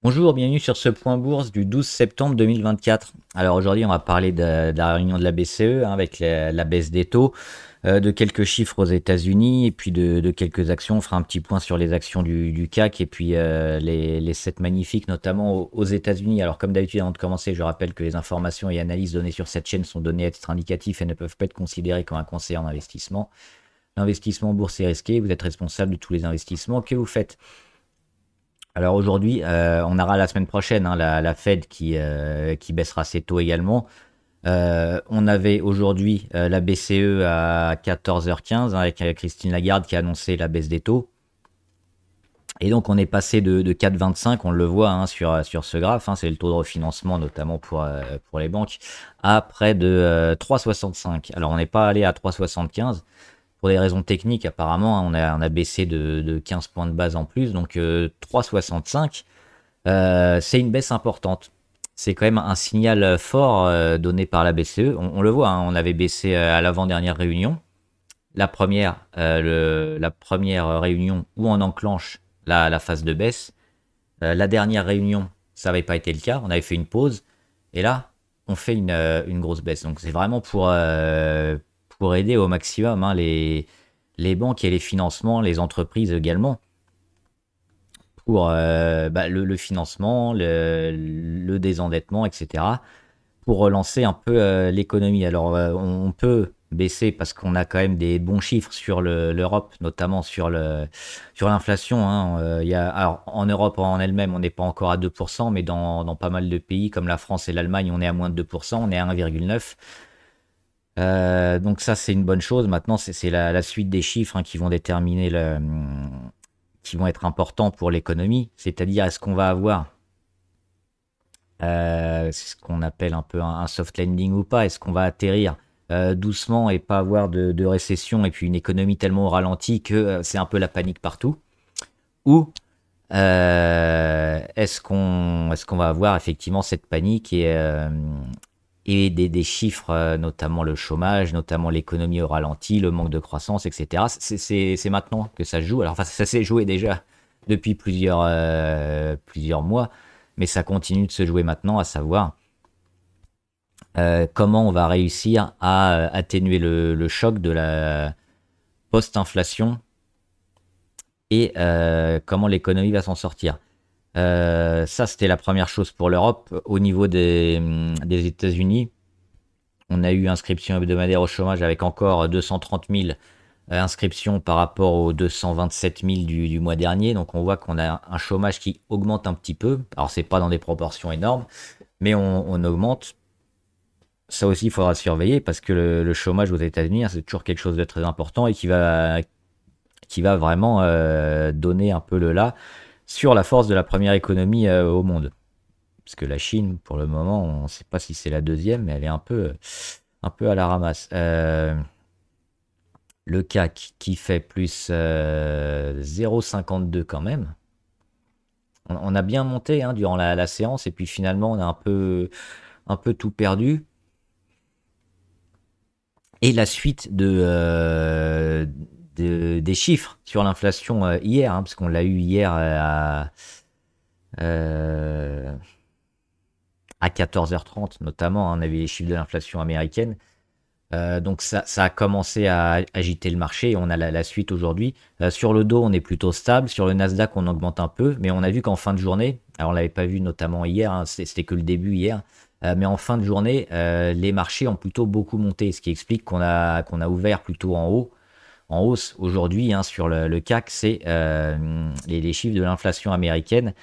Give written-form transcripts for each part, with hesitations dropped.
Bonjour, bienvenue sur ce point bourse du 12 septembre 2024. Alors aujourd'hui, on va parler de la réunion de la BCE avec la baisse des taux, de quelques chiffres aux États-Unis et puis de quelques actions. On fera un petit point sur les actions du CAC et puis les 7 magnifiques, notamment aux États-Unis. Alors comme d'habitude, avant de commencer, je rappelle que les informations et analyses données sur cette chaîne sont données à titre indicatif et ne peuvent pas être considérées comme un conseil en investissement. L'investissement en bourse est risqué, vous êtes responsable de tous les investissements que vous faites. Alors aujourd'hui, on aura la semaine prochaine la Fed qui baissera ses taux également. On avait aujourd'hui la BCE à 14h15 avec Christine Lagarde qui a annoncé la baisse des taux. Et donc on est passé de 4,25, on le voit sur ce graphe, c'est le taux de refinancement notamment pour les banques, à près de 3,65. Alors on n'est pas allé à 3,75. Pour des raisons techniques, apparemment, on a baissé de 15 points de base en plus, donc 3,65, c'est une baisse importante. C'est quand même un signal fort donné par la BCE. On le voit, on avait baissé à l'avant-dernière réunion. La première réunion où on enclenche la phase de baisse. La dernière réunion, ça n'avait pas été le cas. On avait fait une pause. Et là, on fait une grosse baisse. Donc c'est vraiment pour aider au maximum les banques et les financements, les entreprises également, pour le financement, le désendettement, etc., pour relancer un peu l'économie. Alors on peut baisser parce qu'on a quand même des bons chiffres sur l'Europe, notamment sur l'inflation. Alors, en Europe en elle-même, on n'est pas encore à 2%, mais dans pas mal de pays comme la France et l'Allemagne, on est à moins de 2%, on est à 1,9%. Donc ça, c'est une bonne chose. Maintenant, c'est la suite des chiffres qui vont déterminer qui vont être importants pour l'économie. C'est-à-dire, est-ce qu'on va avoir c'est ce qu'on appelle un peu un soft landing ou pas? Est-ce qu'on va atterrir doucement et pas avoir de récession et puis une économie tellement au ralenti que c'est un peu la panique partout? Ou est-ce qu'on va avoir effectivement cette panique et des chiffres, notamment le chômage, notamment l'économie au ralenti, le manque de croissance, etc. C'est maintenant que ça se joue. Alors, enfin, ça s'est joué déjà depuis plusieurs mois, mais ça continue de se jouer maintenant, à savoir comment on va réussir à atténuer le choc de la post-inflation et comment l'économie va s'en sortir. Ça, c'était la première chose pour l'Europe. Au niveau des États-Unis, on a eu inscription hebdomadaire au chômage avec encore 230 000 inscriptions par rapport aux 227 000 du mois dernier. Donc on voit qu'on a un chômage qui augmente un petit peu. Alors c'est pas dans des proportions énormes, mais on augmente. Ça aussi, il faudra surveiller parce que le chômage aux États-Unis, c'est toujours quelque chose de très important et qui va vraiment donner un peu le là sur la force de la première économie au monde. Parce que la Chine, pour le moment, on ne sait pas si c'est la deuxième, mais elle est un peu à la ramasse. Le CAC qui fait plus 0,52 quand même. On a bien monté durant la séance et puis finalement on a un peu tout perdu. Et la suite des chiffres sur l'inflation hier, parce qu'on l'a eu hier à 14h30 notamment, on avait les chiffres de l'inflation américaine. Donc ça a commencé à agiter le marché et on a la suite aujourd'hui. Sur le Dow, on est plutôt stable. Sur le Nasdaq, on augmente un peu. Mais on a vu qu'en fin de journée, alors on ne l'avait pas vu notamment hier, c'était que le début hier, mais en fin de journée, les marchés ont plutôt beaucoup monté, ce qui explique qu'on a ouvert plutôt en hausse aujourd'hui sur le CAC. C'est les chiffres de l'inflation américaine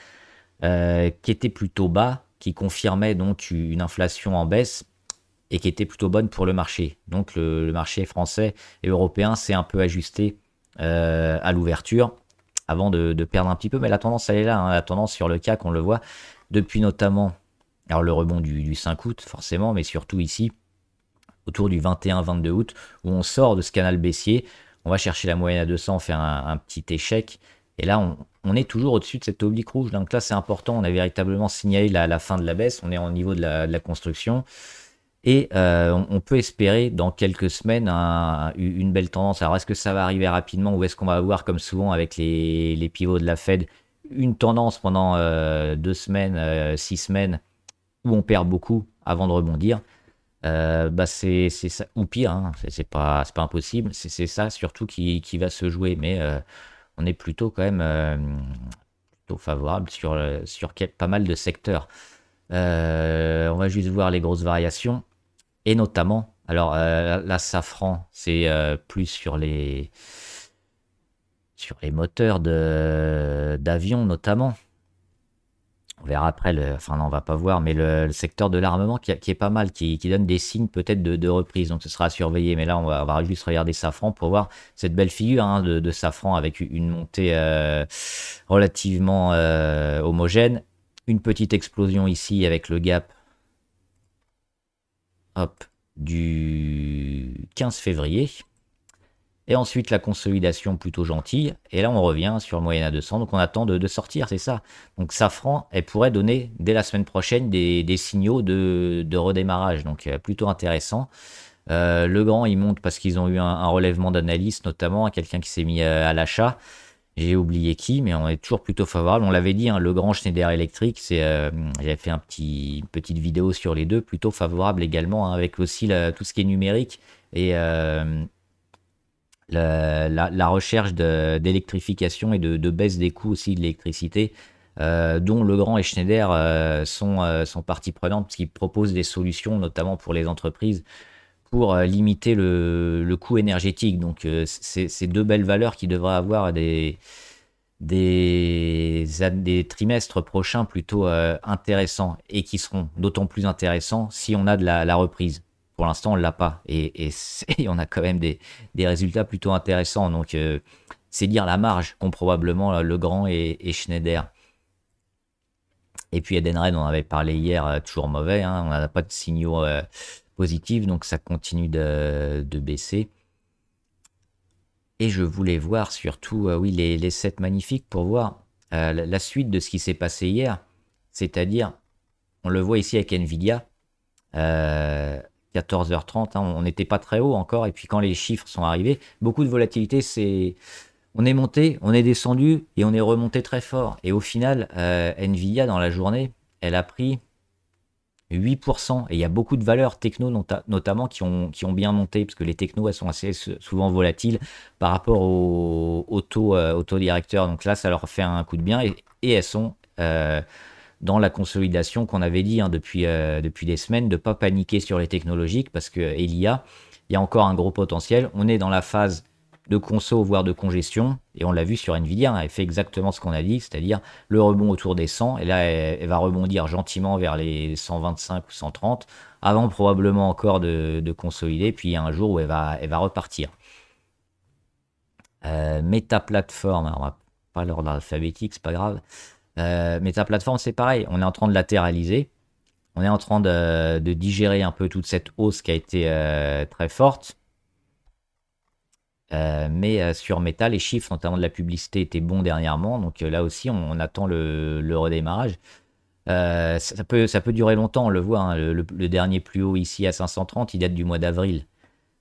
qui étaient plutôt bas, qui confirmaient donc une inflation en baisse et qui était plutôt bonne pour le marché. Donc le marché français et européen s'est un peu ajusté à l'ouverture avant de perdre un petit peu, mais la tendance elle est là, la tendance sur le CAC on le voit depuis notamment alors le rebond du 5 août forcément, mais surtout ici autour du 21-22 août où on sort de ce canal baissier, on va chercher la moyenne à 200, faire un petit échec et là on est toujours au-dessus de cette oblique rouge, donc là c'est important, on a véritablement signalé la fin de la baisse, on est au niveau de la construction. Et on peut espérer dans quelques semaines une belle tendance. Alors est-ce que ça va arriver rapidement ou est-ce qu'on va avoir comme souvent avec les pivots de la Fed une tendance pendant 2 semaines, 6 semaines, où on perd beaucoup avant de rebondir. Bah c'est ça, ou pire, hein, c'est pas impossible, c'est ça surtout qui va se jouer, mais on est plutôt quand même plutôt favorable sur pas mal de secteurs. On va juste voir les grosses variations, et notamment, alors la Safran, c'est plus sur les moteurs d'avion notamment. On verra après, enfin non, on va pas voir, mais le secteur de l'armement qui est pas mal, qui donne des signes peut-être de reprise, donc ce sera à surveiller. Mais là, on va juste regarder Safran pour voir cette belle figure hein, de Safran avec une montée relativement homogène. Une petite explosion ici avec le gap hop, du 15 février. Et ensuite la consolidation plutôt gentille. Et là on revient sur le moyenne à 200. Donc on attend de sortir, c'est ça. Donc Safran, elle pourrait donner dès la semaine prochaine des signaux de redémarrage. Donc plutôt intéressant. Legrand, il monte parce qu'ils ont eu un relèvement d'analyse, notamment quelqu'un qui s'est mis à l'achat. J'ai oublié qui, mais on est toujours plutôt favorable. On l'avait dit, hein, Legrand, Schneider Electric, j'avais fait une petite vidéo sur les deux, plutôt favorable également, hein, avec aussi tout ce qui est numérique et la recherche d'électrification et de baisse des coûts aussi de l'électricité, dont Legrand et Schneider sont partie prenante, parce qu'ils proposent des solutions, notamment pour les entreprises, pour limiter le coût énergétique. Donc, c'est deux belles valeurs qui devraient avoir des trimestres prochains plutôt intéressants, et qui seront d'autant plus intéressants si on a de la reprise. Pour l'instant, on ne l'a pas. Et on a quand même des résultats plutôt intéressants. Donc, c'est dire la marge qu'ont probablement Legrand et Schneider. Et puis Edenred, on avait parlé hier, toujours mauvais. Hein, on n'a pas de signaux positifs, donc ça continue de baisser. Et je voulais voir surtout, oui, les 7 magnifiques pour voir la suite de ce qui s'est passé hier. C'est-à-dire, on le voit ici avec Nvidia. 14h30, hein, on n'était pas très haut encore, et puis quand les chiffres sont arrivés, beaucoup de volatilité, on est monté, on est descendu, et on est remonté très fort. Et au final, Nvidia, dans la journée, elle a pris 8%, et il y a beaucoup de valeurs techno notamment qui ont bien monté, parce que les technos, elles sont assez souvent volatiles par rapport au taux directeur. Donc là, ça leur fait un coup de bien, et elles sont dans la consolidation qu'on avait dit hein, depuis des semaines, de ne pas paniquer sur les technologiques, parce qu'il y a encore un gros potentiel. On est dans la phase de conso, voire de congestion, et on l'a vu sur Nvidia, hein, elle fait exactement ce qu'on a dit, c'est-à-dire le rebond autour des 100, et là elle va rebondir gentiment vers les 125 ou 130, avant probablement encore de consolider, puis il y a un jour où elle va repartir. Meta Platform, alors on va pas l'ordre alphabétique, c'est pas grave. Meta Platform, c'est pareil, on est en train de latéraliser, on est en train de digérer un peu toute cette hausse qui a été très forte. Mais sur Meta, les chiffres, notamment de la publicité, étaient bons dernièrement. Donc là aussi, on attend le redémarrage. Ça peut durer longtemps, on le voit. Hein, le dernier plus haut ici à 530, il date du mois d'avril.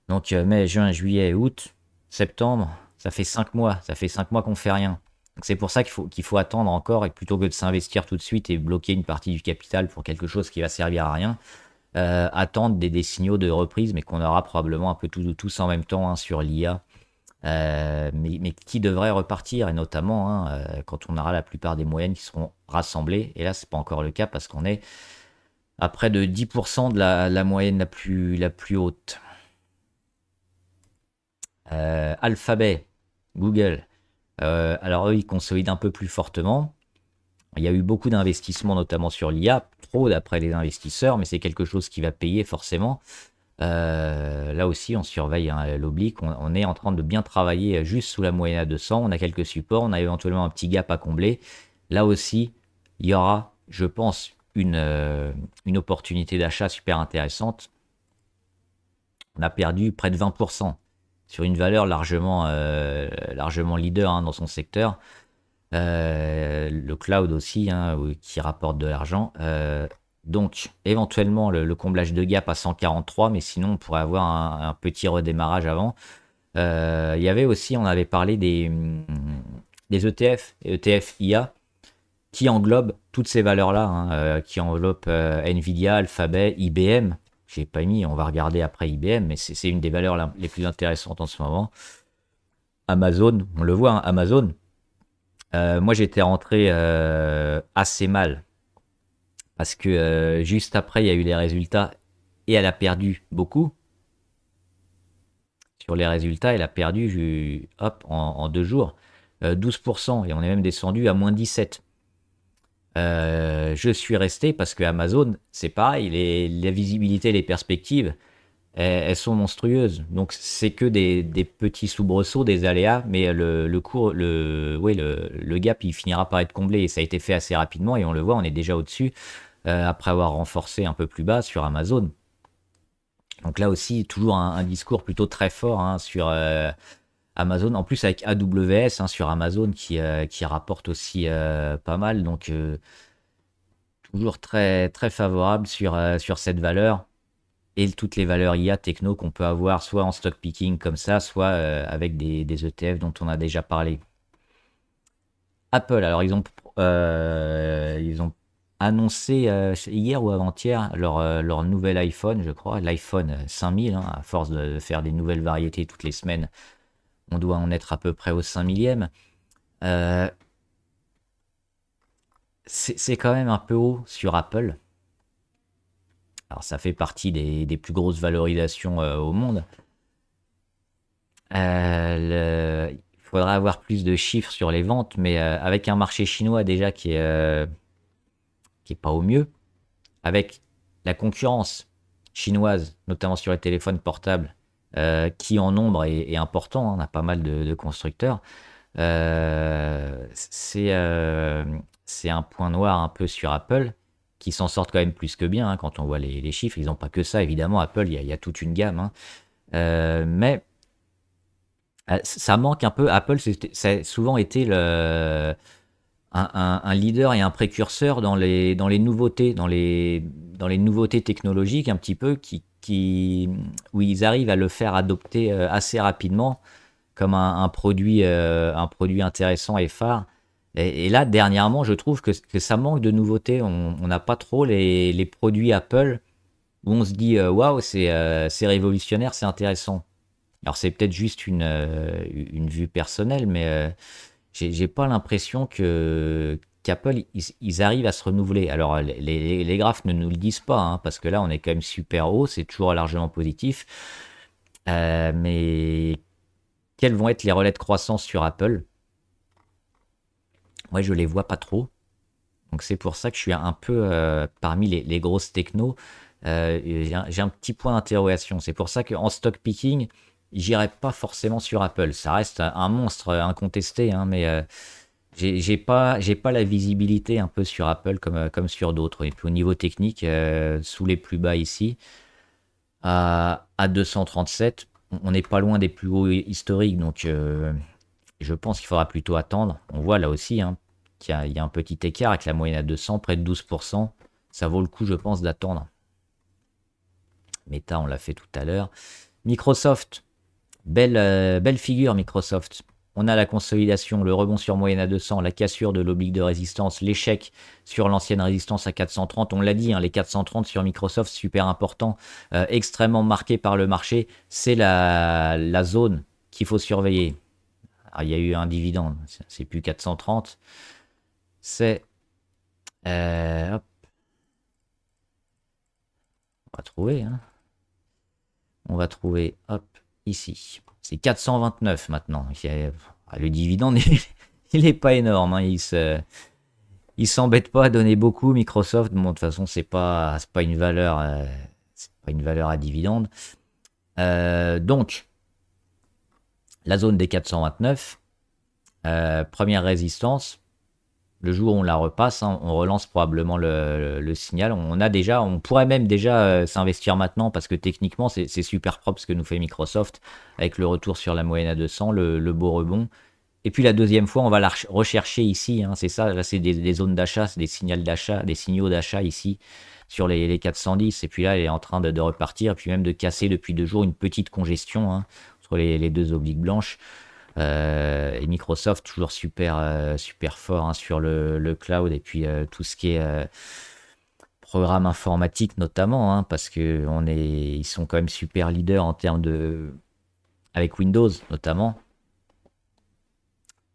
Donc mai, juin, juillet, août, septembre, ça fait 5 mois. Ça fait 5 mois qu'on fait rien. Donc c'est pour ça qu'il faut attendre encore, et plutôt que de s'investir tout de suite et bloquer une partie du capital pour quelque chose qui va servir à rien, attendre des signaux de reprise, mais qu'on aura probablement un peu tous en même temps hein, sur l'IA. Mais qui devrait repartir, et notamment hein, quand on aura la plupart des moyennes qui seront rassemblées. Et là, c'est pas encore le cas parce qu'on est à près de 10% de la moyenne la plus haute. Alphabet, Google. Alors eux, ils consolident un peu plus fortement. Il y a eu beaucoup d'investissements, notamment sur l'IA, trop d'après les investisseurs, mais c'est quelque chose qui va payer forcément. Là aussi, on surveille hein, l'oblique. On est en train de bien travailler juste sous la moyenne à 200. On a quelques supports. On a éventuellement un petit gap à combler. Là aussi, il y aura, je pense, une opportunité d'achat super intéressante. On a perdu près de 20% sur une valeur largement leader hein, dans son secteur. Le cloud aussi, hein, qui rapporte de l'argent. Donc, éventuellement, le comblage de gap à 143, mais sinon, on pourrait avoir un petit redémarrage avant. Il y avait aussi, on avait parlé des ETF, ETF IA. qui englobe toutes ces valeurs-là, hein, qui enveloppe Nvidia, Alphabet, IBM. J'ai pas mis, on va regarder après IBM, mais c'est une des valeurs les plus intéressantes en ce moment. Amazon, on le voit, hein, Amazon. Moi, j'étais rentré assez mal parce que juste après, il y a eu les résultats et elle a perdu beaucoup. Sur les résultats, elle a perdu hop, en 2 jours 12% et on est même descendu à moins 17. Je suis resté parce que Amazon, c'est pareil, la visibilité, les perspectives, elles sont monstrueuses. Donc c'est que des petits soubresauts, des aléas, mais le cours, le gap, il finira par être comblé et ça a été fait assez rapidement et on le voit, on est déjà au-dessus après avoir renforcé un peu plus bas sur Amazon. Donc là aussi, toujours un discours plutôt très fort hein, sur Amazon, en plus avec AWS hein, sur Amazon qui rapporte aussi pas mal, donc toujours très, très favorable sur cette valeur et toutes les valeurs IA techno qu'on peut avoir soit en stock picking comme ça, soit avec des ETF dont on a déjà parlé. Apple, alors ils ont annoncé hier ou avant-hier leur nouvel iPhone, je crois, l'iPhone 5000, hein, à force de faire des nouvelles variétés toutes les semaines. On doit en être à peu près au 5 millième. C'est quand même un peu haut sur Apple. Alors ça fait partie des plus grosses valorisations au monde. Il faudra avoir plus de chiffres sur les ventes, mais avec un marché chinois déjà qui est pas au mieux, avec la concurrence chinoise, notamment sur les téléphones portables, qui en nombre est important, hein, on a pas mal de constructeurs. C'est un point noir un peu sur Apple, qui s'en sortent quand même plus que bien hein, quand on voit les chiffres. Ils n'ont pas que ça, évidemment. Apple, il y a toute une gamme. Hein. Mais ça manque un peu. Apple, ça a souvent été un leader et un précurseur dans les nouveautés, dans les nouveautés technologiques un petit peu où ils arrivent à le faire adopter assez rapidement comme un produit intéressant et phare. Et là, dernièrement, je trouve que ça manque de nouveautés. On n'a pas trop les produits Apple où on se dit waouh, c'est révolutionnaire, c'est intéressant. Alors, c'est peut-être juste une vue personnelle, mais j'ai pas l'impression qu'Apple, ils arrivent à se renouveler. Alors, les graphes ne nous le disent pas, hein, parce que là, on est quand même super haut, c'est toujours largement positif. Mais quels vont être les relais de croissance sur Apple? Moi, je les vois pas trop. Donc, c'est pour ça que je suis un peu parmi les grosses technos. J'ai un petit point d'interrogation. C'est pour ça qu'en stock picking, j'irai pas forcément sur Apple. Ça reste un monstre incontesté, hein, mais j'ai pas la visibilité un peu sur Apple comme sur d'autres. Et puis au niveau technique, sous les plus bas ici, à 237, on n'est pas loin des plus hauts historiques. Donc je pense qu'il faudra plutôt attendre. On voit là aussi hein, qu'il y a un petit écart avec la moyenne à 200, près de 12%. Ça vaut le coup, je pense, d'attendre. Meta, on l'a fait tout à l'heure. Microsoft, belle figure Microsoft. On a la consolidation, le rebond sur moyenne à 200, la cassure de l'oblique de résistance, l'échec sur l'ancienne résistance à 430. On l'a dit, hein, les 430 sur Microsoft, super important, extrêmement marqué par le marché. C'est la zone qu'il faut surveiller. Alors, il y a eu un dividende, c'est plus 430. C'est... hop. On va trouver, hein. On va trouver, hop, ici. C'est 429 maintenant. Le dividende, il n'est pas énorme. Hein. Il s'embête pas à donner beaucoup. Microsoft, bon, de toute façon, c'est pas une valeur, à dividende. Donc, la zone des 429, première résistance. Le jour où on la repasse, hein, on relance probablement le signal. On pourrait même déjà s'investir maintenant parce que techniquement, c'est super propre ce que nous fait Microsoft avec le retour sur la moyenne à 200, le beau rebond. Et puis la deuxième fois, on va la rechercher ici. Hein, c'est ça, là, c'est des zones d'achat, c'est des signaux d'achat ici sur les 410. Et puis là, elle est en train de repartir, et puis même de casser depuis 2 jours une petite congestion hein, entre les deux obliques blanches. Et Microsoft, toujours super fort hein, sur le cloud et puis tout ce qui est programme informatique notamment, hein, parce que ils sont quand même super leaders en termes avec Windows notamment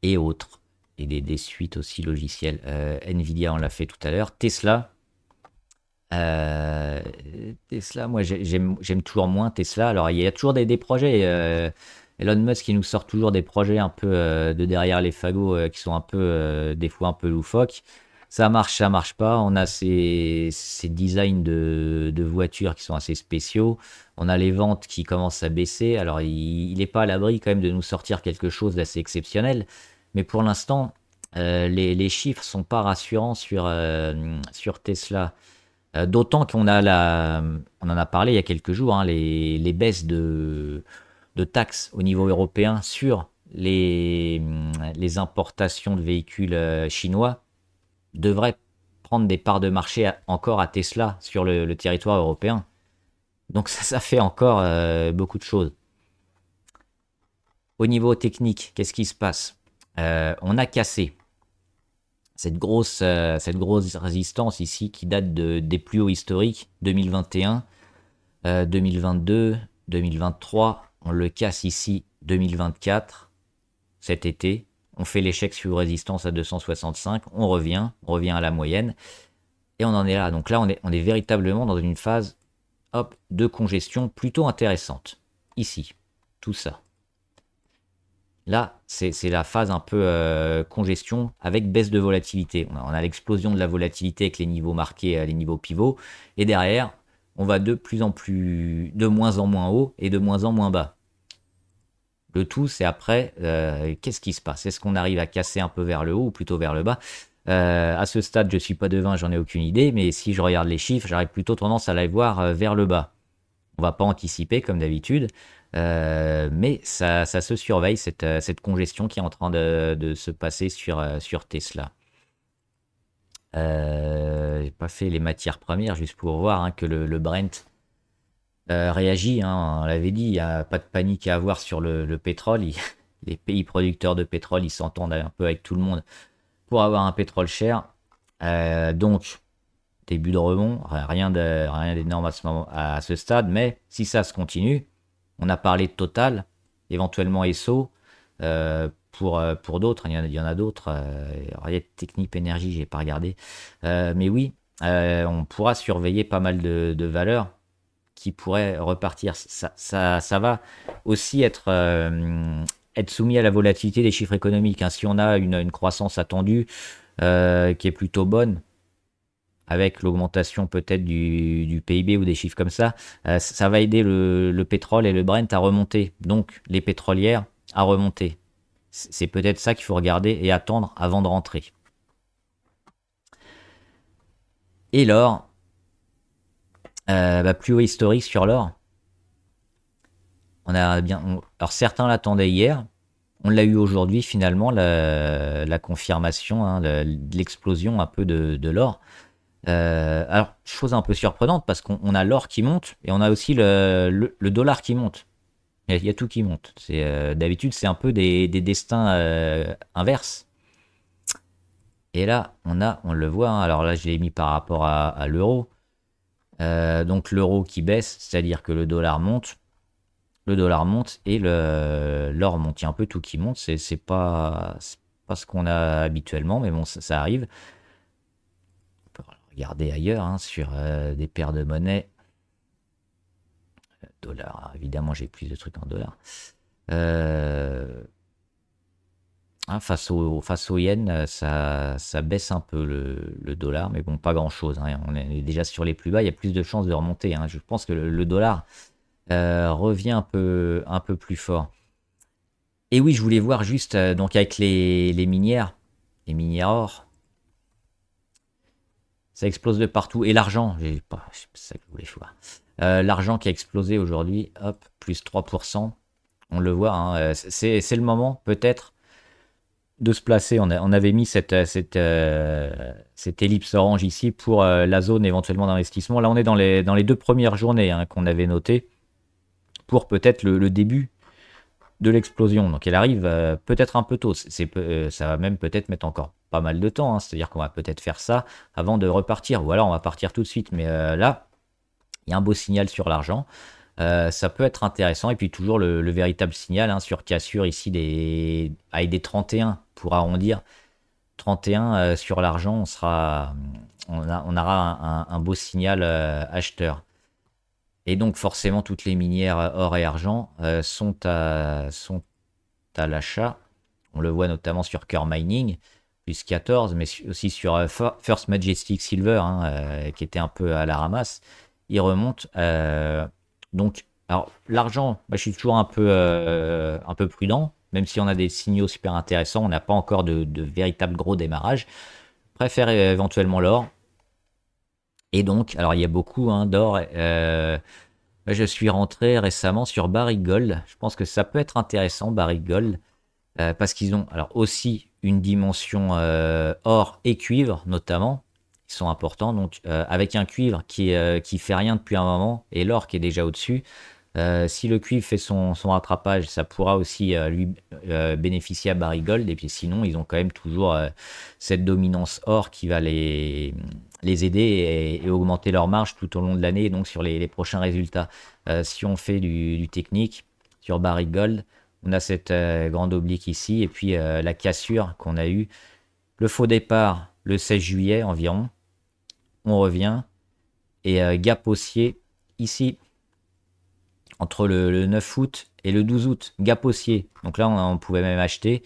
et autres. Et des suites aussi logicielles. Nvidia, on l'a fait tout à l'heure. Tesla, moi j'aime toujours moins Tesla. Alors il y a toujours des projets. Elon Musk qui nous sort toujours des projets un peu de derrière les fagots qui sont un peu des fois un peu loufoques. Ça marche pas. On a ces designs de voitures qui sont assez spéciaux. On a les ventes qui commencent à baisser. Alors il est pas à l'abri quand même de nous sortir quelque chose d'assez exceptionnel. Mais pour l'instant, les chiffres sont pas rassurants sur Tesla. D'autant on en a parlé il y a quelques jours, hein, les baisses de taxes au niveau européen sur les importations de véhicules chinois devraient prendre des parts de marché encore à Tesla sur le territoire européen. Donc ça fait encore beaucoup de choses. Au niveau technique, qu'est-ce qui se passe? On a cassé cette grosse résistance ici qui date des plus hauts historiques 2021, 2022, 2023. On le casse ici 2024, cet été. On fait l'échec sur résistance à 265. On revient à la moyenne. Et on en est là. Donc là, on est véritablement dans une phase de congestion plutôt intéressante. Ici, tout ça. Là, c'est la phase un peu congestion avec baisse de volatilité. On a l'explosion de la volatilité avec les niveaux marqués, les niveaux pivots. Et derrière, on va de moins en moins haut et de moins en moins bas. Le tout, c'est après, qu'est-ce qui se passe? Est-ce qu'on arrive à casser un peu vers le haut ou plutôt vers le bas? À ce stade, je ne suis pas devin, j'en ai aucune idée. Mais si je regarde les chiffres, j'aurais plutôt tendance à les voir vers le bas. On va pas anticiper comme d'habitude. Mais ça se surveille, cette congestion qui est en train de se passer sur Tesla. J'ai pas fait les matières premières juste pour voir hein, que le Brent réagit. Hein, on l'avait dit, il n'y a pas de panique à avoir sur le pétrole. Les pays producteurs de pétrole, ils s'entendent un peu avec tout le monde pour avoir un pétrole cher. Donc, début de rebond, rien d'énorme à ce stade, mais si ça se continue, on a parlé de Total, éventuellement Esso, pour d'autres, il y en a d'autres, il y a Technip Énergie, j'ai pas regardé, mais oui, on pourra surveiller pas mal de valeurs qui pourraient repartir. Ça va aussi être soumis à la volatilité des chiffres économiques. Hein. Si on a une croissance attendue qui est plutôt bonne, avec l'augmentation peut-être du PIB ou des chiffres comme ça, ça va aider le pétrole et le Brent à remonter. Donc les pétrolières à remonter. C'est peut-être ça qu'il faut regarder et attendre avant de rentrer. Et l'or, plus haut historique sur l'or. Alors certains l'attendaient hier. On l'a eu aujourd'hui finalement, la confirmation hein, de l'explosion un peu de l'or. Alors, chose un peu surprenante parce qu'on a l'or qui monte et on a aussi le dollar qui monte. Il y a tout qui monte. D'habitude, c'est un peu des destins inverses. Et là, on le voit. Hein, alors là, je l'ai mis par rapport à l'euro. Donc l'euro qui baisse, c'est-à-dire que le dollar monte. Le dollar monte et l'or monte. Il y a un peu tout qui monte. C'est pas ce qu'on a habituellement, mais bon, ça arrive. Regarder ailleurs hein, sur des paires de monnaie. Dollars, évidemment j'ai plus de trucs en dollars. Face au yen, ça baisse un peu le dollar, mais bon, pas grand chose. Hein. On est déjà sur les plus bas, il y a plus de chances de remonter. Hein. Je pense que le dollar revient un peu plus fort. Et oui, je voulais voir juste donc avec les minières or. Ça explose de partout. Et l'argent, c'est ça que je voulais voir. L'argent qui a explosé aujourd'hui, hop, plus 3%. On le voit, hein, c'est le moment peut-être de se placer. On avait mis cette ellipse orange ici pour la zone éventuellement d'investissement. Là, on est dans les 2 premières journées hein, qu'on avait notées pour peut-être le début de l'explosion. Donc elle arrive peut-être un peu tôt. Ça va même peut-être mettre encore pas mal de temps, hein. C'est-à-dire qu'on va peut-être faire ça avant de repartir. Ou alors on va partir tout de suite. Mais là, il y a un beau signal sur l'argent. Ça peut être intéressant. Et puis toujours le véritable signal, hein, sur cassure ici avec des 31 pour arrondir. 31 sur l'argent, on aura un beau signal acheteur. Et donc forcément, toutes les minières or et argent sont à l'achat. On le voit notamment sur Core Mining, plus 14, mais aussi sur First Majestic Silver, hein, qui était un peu à la ramasse. Il remonte. Donc, alors l'argent, je suis toujours un peu prudent, même si on a des signaux super intéressants, on n'a pas encore de véritable gros démarrage. Je préfère éventuellement l'or. Et donc, alors il y a beaucoup, hein, d'or. Je suis rentré récemment sur Barrick Gold. Je pense que ça peut être intéressant, Barrick Gold, parce qu'ils ont alors aussi une dimension or et cuivre notamment. Ils sont importants. Donc, avec un cuivre qui fait rien depuis un moment et l'or qui est déjà au-dessus. Si le cuivre fait son rattrapage, ça pourra aussi lui bénéficier à Barrick Gold. Et puis sinon, ils ont quand même toujours cette dominance or qui va les aider et augmenter leur marge tout au long de l'année, et donc sur les prochains résultats. Si on fait du technique sur Barrick Gold, on a cette grande oblique ici, et puis la cassure qu'on a eue, le faux départ le 16 juillet environ. On revient, et gap haussier ici, entre le 9 août et le 12 août, gap haussier. Donc là, on pouvait même acheter.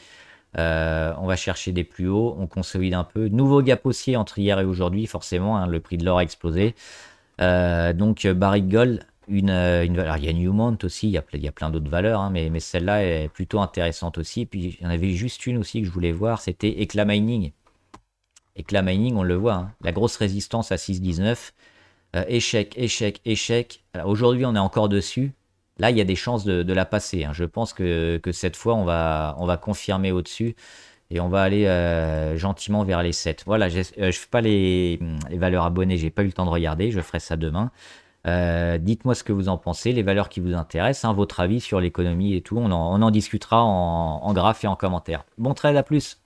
On va chercher des plus hauts, on consolide un peu. Nouveau gap haussier entre hier et aujourd'hui, forcément, hein, le prix de l'or a explosé. Donc Barrick Gold, une valeur. Il y a Newmont aussi, il y a plein d'autres valeurs, hein, mais celle-là est plutôt intéressante aussi. Puis il y en avait juste une aussi que je voulais voir, c'était Eclat Mining. Eclat Mining, on le voit, hein, la grosse résistance à 6,19. Échec, échec, échec. Aujourd'hui, on est encore dessus. Là, il y a des chances de la passer, hein. Je pense que cette fois, on va confirmer au-dessus et on va aller gentiment vers les 7. Voilà, je ne fais pas les valeurs abonnées, j'ai pas eu le temps de regarder, je ferai ça demain. Dites-moi ce que vous en pensez, les valeurs qui vous intéressent, hein, votre avis sur l'économie et tout. On en discutera en graphe et en commentaire. Bon trade, à plus!